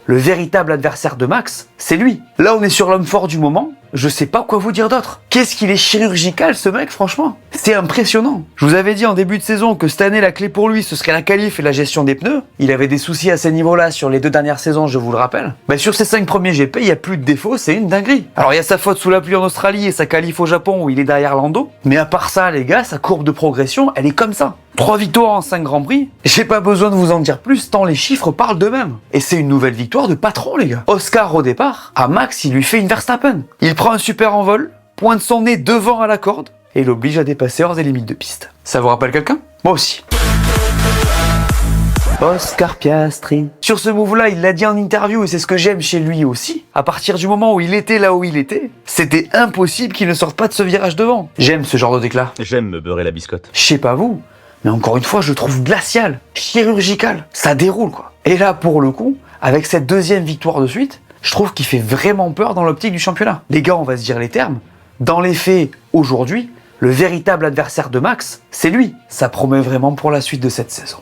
le véritable adversaire de Max, c'est lui. Là, on est sur l'homme fort du moment. Je sais pas quoi vous dire d'autre. Qu'est-ce qu'il est chirurgical, ce mec, franchement. C'est impressionnant. Je vous avais dit en début de saison que cette année, la clé pour lui, ce serait la qualif et la gestion des pneus. Il avait des soucis à ces niveaux-là sur les 2 dernières saisons, je vous le rappelle. Sur ces 5 premiers GP, il n'y a plus de défauts, c'est une dinguerie. Alors, il y a sa faute sous la pluie en Australie et sa qualif au Japon où il est derrière Lando. Mais à part ça, les gars, sa courbe de progression, elle est comme ça. 3 victoires en 5 Grands Prix. J'ai pas besoin de vous en dire plus tant les chiffres parlent d'eux-mêmes. Et c'est une nouvelle victoire de patron, les gars. Oscar au départ, à Max, il lui fait une Verstappen. Il prend un super envol, pointe son nez devant à la corde et l'oblige à dépasser hors des limites de piste. Ça vous rappelle quelqu'un? Moi aussi. Oscar Piastri. Sur ce move-là, il l'a dit en interview et c'est ce que j'aime chez lui aussi. À partir du moment où il était là où il était, c'était impossible qu'il ne sorte pas de ce virage devant. J'aime ce genre de déclat. J'aime me beurrer la biscotte. Je sais pas vous, mais encore une fois, je le trouve glacial, chirurgical. Ça déroule, quoi. Et là, pour le coup, avec cette deuxième victoire de suite, je trouve qu'il fait vraiment peur dans l'optique du championnat. Les gars, on va se dire les termes. Dans les faits, aujourd'hui, le véritable adversaire de Max, c'est lui. Ça promet vraiment pour la suite de cette saison.